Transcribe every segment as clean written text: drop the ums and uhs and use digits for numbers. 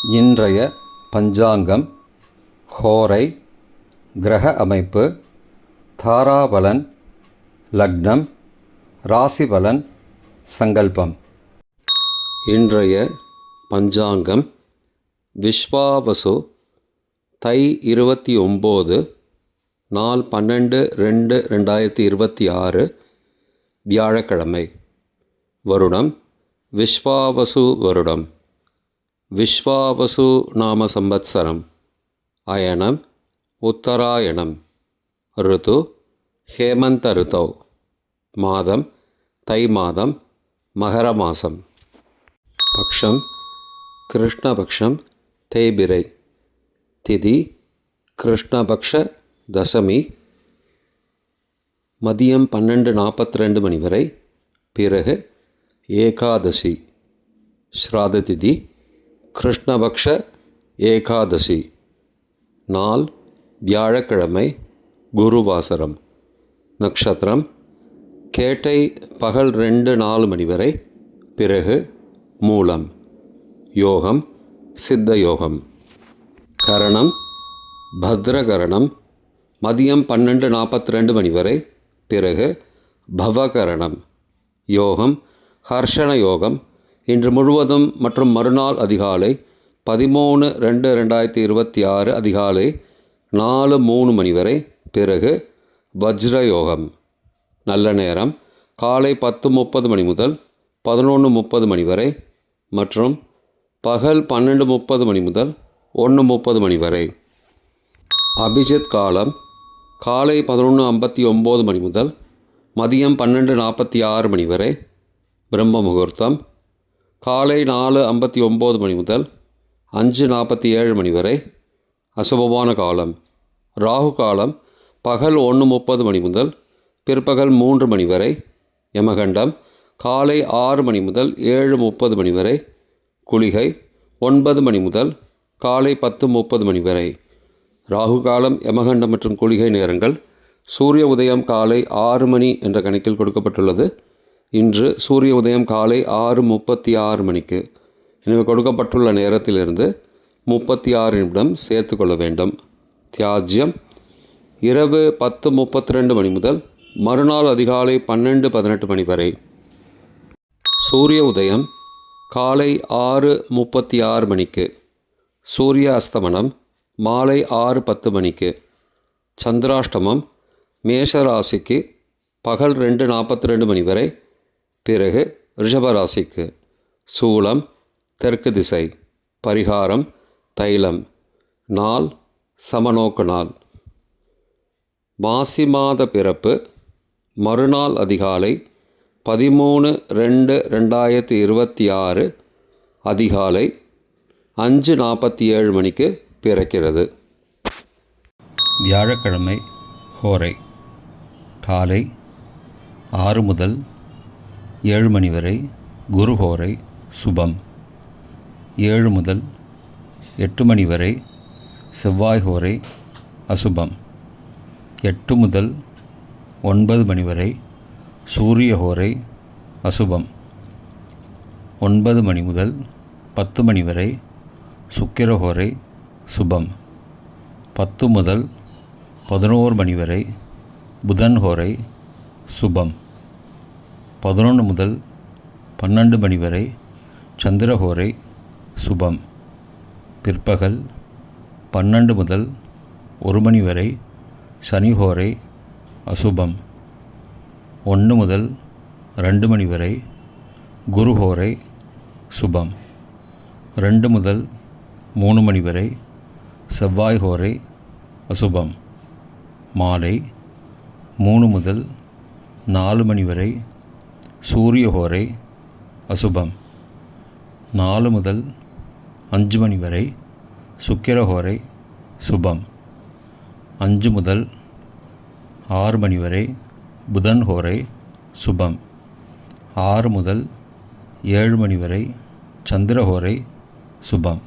இன்றைய பஞ்சாங்கம், ஹோரை, கிரக அமைப்பு, தாராபலன், லக்னம், ராசிபலன், சங்கல்பம். இன்றைய பஞ்சாங்கம் விஸ்வாவசு தை 29 நாள் 12/2/2026 வியாழக்கிழமை. வருடம் விஸ்வாவசு வருடம். விஸ்வாவசு நாம சம்பத்சரம். அயனம் உத்தராயணம். ருது ஹேமந்த ருதௌ. மாதம் தை மாதம், மகர மாதம். பக்ஷம் கிருஷ்ணபக்ஷம், தேய்பிரை. திதி கிருஷ்ணபக்ஷ தசமி, மதியம் 12:42 மணி வரை. பிறகு ஏகாதசி. ஸ்ராத திதி கிருஷ்ணபக்ஷ ஏகாதசி. நாள் வியாழக்கிழமை, குருவாசரம். நக்ஷத்திரம் கேட்டை பகல் 2:04 மணி வரை. பிறகு மூலம். யோகம் சித்த யோகம். கரணம் பத்ரகரணம், மதியம் 12:42 மணி வரை. பிறகு பவகரணம். யோகம் ஹர்ஷண யோகம். இன்று முழுவதும் மற்றும் மறுநாள் அதிகாலை 13/2/2026 அதிகாலை 4:03 மணி வரை. பிறகு வஜ்ர யோகம். நல்ல நேரம் காலை 10:30 மணி முதல் 11:30 மணி வரை மற்றும் பகல் 12:30 மணி முதல் 1:30 மணி வரை. அபிஜித் காலம் காலை 11:59 மணி முதல் மதியம் 12:46 மணி வரை. பிரம்ம முகூர்த்தம் காலை 4:59 மணி முதல் 5:47 மணி வரை. அசுபமான காலம் ராகு காலம் பகல் 1:30 மணி முதல் பிற்பகல் 3 மணி வரை. யமகண்டம் காலை 6 மணி முதல் 7:30 மணி வரை. குளிகை 9 மணி முதல் காலை 10:30 மணி வரை. ராகு காலம், யமகண்டம் மற்றும் குளிகை நேரங்கள். சூரிய உதயம் காலை 6 மணி என்ற கணக்கில் கொடுக்கப்பட்டுள்ளது. இன்று சூரிய உதயம் காலை 6:36 மணிக்கு. எனவே கொடுக்கப்பட்டுள்ள நேரத்திலிருந்து 36 நிமிடம் சேர்த்து கொள்ள வேண்டும். தியாஜ்யம் இரவு 10:32 மணி முதல் மறுநாள் அதிகாலை 12:18 மணி வரை. சூரிய உதயம் காலை 6:36 மணிக்கு. சூரிய அஸ்தமனம் மாலை 6:10 மணிக்கு. சந்திராஷ்டமம் மேஷராசிக்கு பகல் 2:42 மணி வரை. பிறகு ரிஷபராசிக்கு. சூலம் தெற்கு திசை. பரிகாரம் தைலம். நாள் சமநோக்கு நாள். மாசி மாத பிறப்பு. மறுநாள் அதிகாலை 13/2/2026 அதிகாலை 5:47 மணிக்கு பிறக்கிறது. வியாழக்கிழமை. ஹோரை காலை 6 முதல் 7 மணி வரை. குரு ஹோரை சுபம். 7 முதல் 8 மணி வரை. செவ்வாய் ஹோரை அசுபம். 8 முதல் 9 மணி வரை. சூரிய ஹோரை அசுபம். 9 மணி முதல் 10 மணி வரை. சுக்கிர ஹோரை சுபம். 10 முதல் 11 மணி வரை. புதன் ஹோரை சுபம். 11 முதல் 12 மணி வரை. சந்திரஹோரை சுபம். பிற்பகல் 12 முதல் 1 மணி வரை. சனிஹோரை அசுபம். 1 முதல் 2 மணி வரை. குருஹோரை சுபம். 2 முதல் 3 மணி வரை. செவ்வாய் ஹோரை அசுபம். மாலை 3 முதல் 4 மணி வரை. சூரிய ஹோரை அசுபம். 4 முதல் 5 மணி வரை. சுக்கிர ஹோரை சுபம். 5 முதல் 6 மணி வரை. புதன் ஹோரை சுபம். 6 முதல் 7 மணி வரை. சந்திர ஹோரை சுபம்.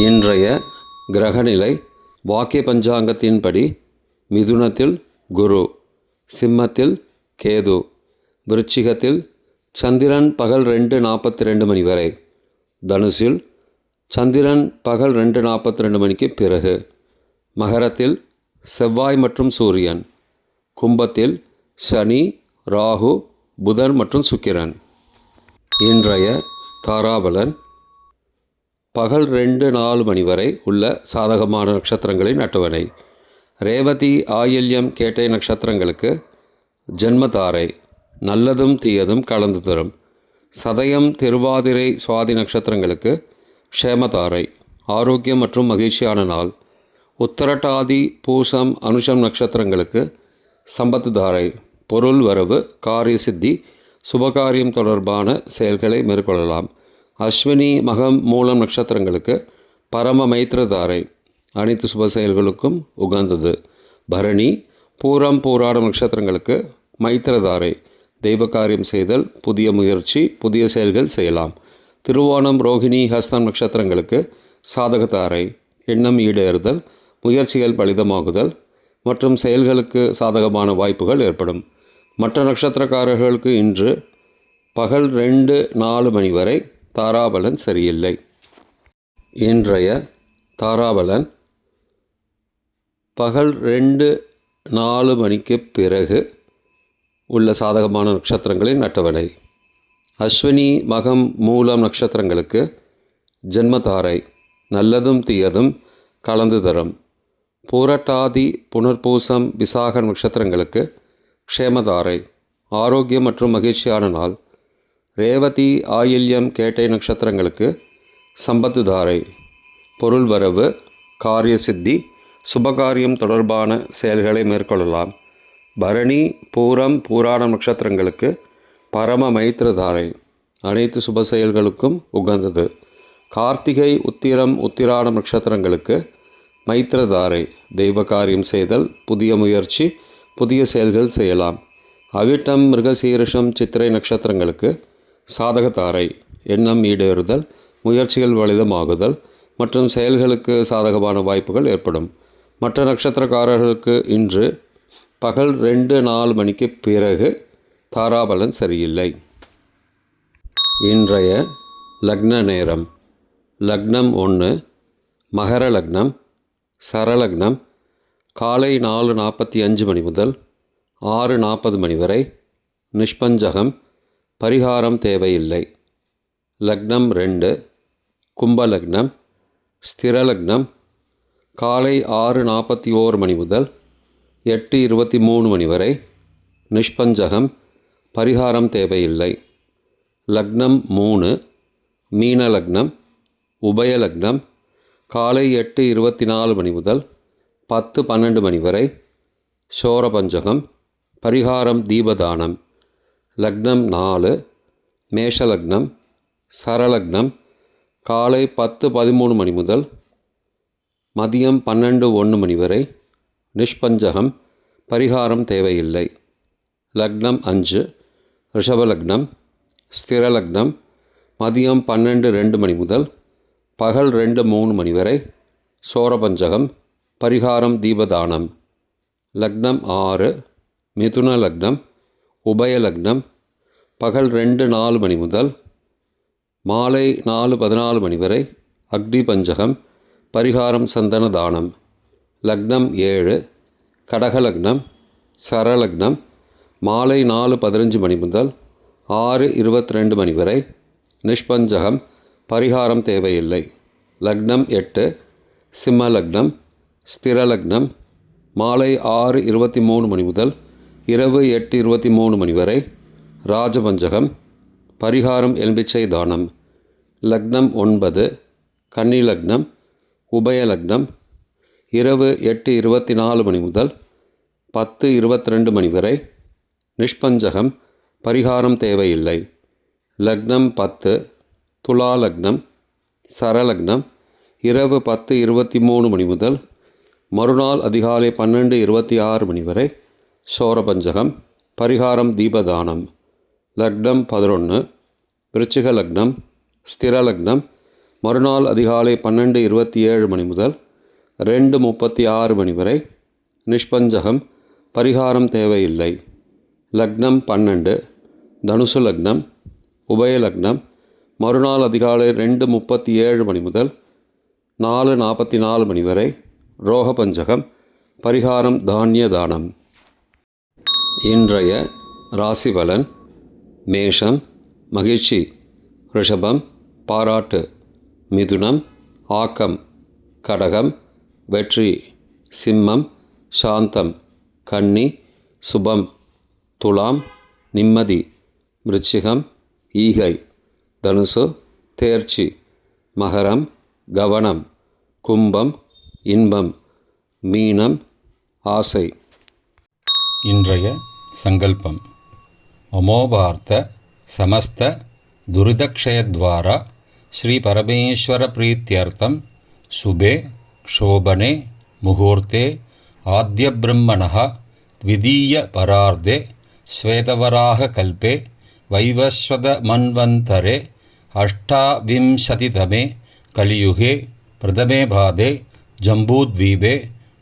இன்றைய கிரகநிலை வாக்கிய பஞ்சாங்கத்தின்படி மிதுனத்தில் குரு, சிம்மத்தில் கேது, விருச்சிகத்தில் சந்திரன் பகல் 2:42 மணி வரை, தனுசில் சந்திரன் பகல் 2:42 மணிக்கு பிறகு. மகரத்தில் செவ்வாய் மற்றும் சூரியன். கும்பத்தில் சனி, ராகு, புதன் மற்றும் சுக்கிரன். இன்றைய தாராபலன். பகல் 2:04 மணி வரை உள்ள சாதகமான நட்சத்திரங்களின் அட்டவணை. ரேவதி, ஆயில்யம், கேட்டை நட்சத்திரங்களுக்கு ஜென்மதாரை, நல்லதும் தீயதும் கலந்து தரும். சதயம், திருவாதிரை, சுவாதி நட்சத்திரங்களுக்கு க்ஷேமதாரை, ஆரோக்கியம் மற்றும் மகிழ்ச்சியான நாள். உத்தரட்டாதி, பூசம், அனுஷம் நட்சத்திரங்களுக்கு சம்பத்து தாரை, பொருள் வரவு, காரிய சித்தி, சுபகாரியம் தொடர்பான செயல்களை மேற்கொள்ளலாம். அஸ்வினி, மகம், மூலம் நட்சத்திரங்களுக்கு பரம மைத்திரதாரை, அனைத்து சுப செயல்களுக்கும் உகந்தது. பரணி, பூரம், பூராடம் நட்சத்திரங்களுக்கு மைத்திரதாரை, தெய்வ காரியம் செய்தல், புதிய முயற்சி, புதிய செயல்கள் செய்யலாம். திருவோணம், ரோகிணி, ஹஸ்தம் நட்சத்திரங்களுக்கு சாதகதாரை, எண்ணம் ஈடேறுதல், முயற்சிகள் பலிதமாகுதல் மற்றும் செயல்களுக்கு சாதகமான வாய்ப்புகள் ஏற்படும். மற்ற நட்சத்திரக்காரர்களுக்கு இன்று பகல் 2:04 மணி வரை தாராபலன் சரியில்லை. இன்றைய தாராபலன். பகல் 2:04 மணிக்கு பிறகு உள்ள சாதகமான நட்சத்திரங்களின் அட்டவணை. அஸ்வினி, மகம், மூலம் நட்சத்திரங்களுக்கு ஜென்மதாரை, நல்லதும் தீயதும் கலந்து தரும். பூரட்டாதி, புனர்பூசம், விசாக நட்சத்திரங்களுக்கு க்ஷேமதாரை, ஆரோக்கியம் மற்றும் மகிழ்ச்சியான நாள். ரேவதி, ஆயில்யம், கேட்டை நட்சத்திரங்களுக்கு சம்பத்து தாரை, பொருள் வரவு, காரிய சித்தி, சுபகாரியம் தொடர்பான செயல்களை மேற்கொள்ளலாம். பரணி, பூரம், பூராடம் நட்சத்திரங்களுக்கு பரம மைத்திரதாரை, அனைத்து சுப செயல்களுக்கும் உகந்தது. கார்த்திகை, உத்திரம், உத்திராடம் நட்சத்திரங்களுக்கு மைத்திரதாரை, தெய்வ காரியம் செய்தல், புதிய முயற்சி, புதிய செயல்கள் செய்யலாம். அவிட்டம், மிருகசீரிஷம், சித்திரை நட்சத்திரங்களுக்கு சாதகதாரை, எண்ணம் ஈடேறுதல், முயற்சிகள் பலிதமாகுதல் மற்றும் செயல்களுக்கு சாதகமான வாய்ப்புகள் ஏற்படும். மற்ற நட்சத்திரக்காரர்களுக்கு இன்று பகல் 2:04 மணிக்கு பிறகு தாராபலன் சரியில்லை. இன்றைய லக்ன நேரம். லக்னம் 1, மகர லக்னம், சரலக்னம் காலை 4:45 மணி முதல் 6:40 மணி வரை. நிஷ்பஞ்சகம், பரிகாரம் தேவையில்லை. லக்னம் 2, கும்பலக்னம், ஸ்திரலக்னம் காலை 6:41 மணி முதல் 8:23 மணி வரை. நிஷ்பஞ்சகம், பரிகாரம் தேவையில்லை. லக்னம் 3, மீன லக்னம், உபயலக்னம் காலை 8:24 மணி முதல் 10:12 மணி வரை. சோரபஞ்சகம், பரிகாரம் தீபதானம். லக்னம் 4, மேஷலக்னம், சரலக்னம் காலை 10:13 மணி முதல் மதியம் 12:01 மணி வரை. நிஷ்பஞ்சகம், பரிகாரம் தேவையில்லை. லக்னம் 5, ரிஷபலக்னம், ஸ்திரலக்னம் மதியம் 12:02 மணி முதல் பகல் 2:03 மணி வரை. சோரபஞ்சகம், பரிகாரம் தீபதானம். லக்னம் 6, மிதுன லக்னம், உபயலக்னம் பகல் 2:04 மணி முதல் மாலை 4:14 மணி வரை. அக்னி பஞ்சகம், பரிகாரம் சந்தன தானம். லக்னம் 7, கடகலக்னம், சரலக்னம் மாலை 4:15 மணி முதல் 6:22 மணி வரை. நிஷ்பஞ்சகம், பரிகாரம் தேவையில்லை. லக்னம் 8, சிம்மலக்னம், ஸ்திரலக்னம் மாலை 6:23 மணி முதல் இரவு 8:23 மணி வரை. ராஜபஞ்சகம், பரிகாரம் எலும்பிச்சை தானம். லக்னம் 9, கன்னி லக்னம், உபயலக்னம் இரவு 8:24 மணி முதல் 10:22 மணி வரை. நிஷ்பஞ்சகம், பரிகாரம் தேவையில்லை. லக்னம் 10, துலா லக்னம், சரலக்னம் இரவு 10:23 மணி முதல் மறுநாள் அதிகாலை 12:26 மணி வரை. சோரபஞ்சகம், பரிகாரம் தீபதானம். லக்னம் 11, விருச்சிக லக்னம், ஸ்திரலக்னம் மறுநாள் அதிகாலை 12:27 மணி முதல் 2:36 மணி வரை. நிஷ்பஞ்சகம், பரிகாரம் தேவையில்லை. லக்னம் 12, தனுசு லக்னம், உபயலக்னம் மறுநாள் அதிகாலை 2:37 மணி முதல் 4:44 மணி வரை ரோகபஞ்சகம். பரிகாரம் தானிய தானம். இன்றைய ராசி பலன்: மேஷம் மகிழ்ச்சி, ரிஷபம் பாராட்டு, மிதுனம் ஆக்கம், கடகம் வெற்றி, சிம்மம் சாந்தம், கன்னி சுபம், துலாம் நிம்மதி, விருச்சிகம் ஈகை, தனுசு தேர்ச்சி, மகரம் கவனம், கும்பம் இன்பம், மீனம் ஆசை. இன்றைய சங்கல்பம்: அமோபார்த்த சமஸ்த துரிதக்ஷயத்வாரா ஸ்ரீ பரமேஸ்வர பிரீத்யர்த்தம் சுபே க்ஷோபனே முகூர்த்தே ஆத்ய பிரம்மணः த்விதீய பரார்த்தே ஸ்வேதவராக கல்பே வைவஸ்வத மன்வந்தரே அஷ்டாவிம்சதிதமே கலியுகே பிரதமே பாதே ஜம்பூத்வீபே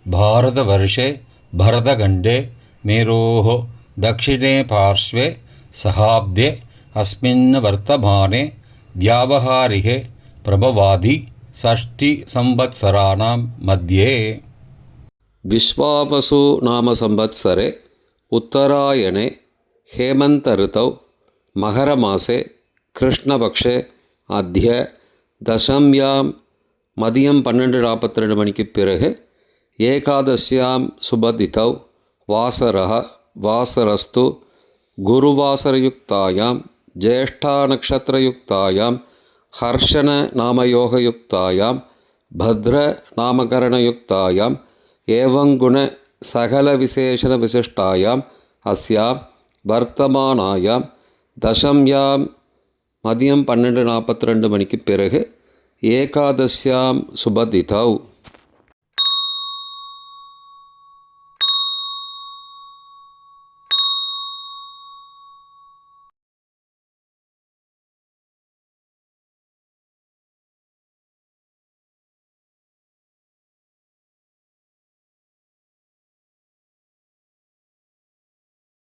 பாரதவர்ஷே பரதகண்டே மேரோः தக்ஷிணே பார்ஸ்வே சகாப்தே அஸ்மின் வர்த்தமானே வியாவஹாரிகே பிரபவாதி षष्टि संवत्सराणां मध्ये. विश्वावसु नाम संवत्सरे उत्तरायणे हेमन्त ऋतौ मकरमासे कृष्णपक्षे अद्य दशम्यां मदियं 12:42 मणिक्कु पिறகு ஏகாதசியாம் சுபதிதௌ வாசரः வாசரஸ்து குருவாசரயுக்தாயாம் ஜேஷ்டா நக்ஷத்திரயுக்தாயாம் हर्षण नामयोगयुक्तायां भद्र नामकरणयुक्तायां एवं गुण सकल विशेषण विशिष्टायां अस्यां वर्तमानायां दशम्यां मदियं 12:42 मणिक्कु पिறகு ஏகாதசியாம் சுபதிதௌ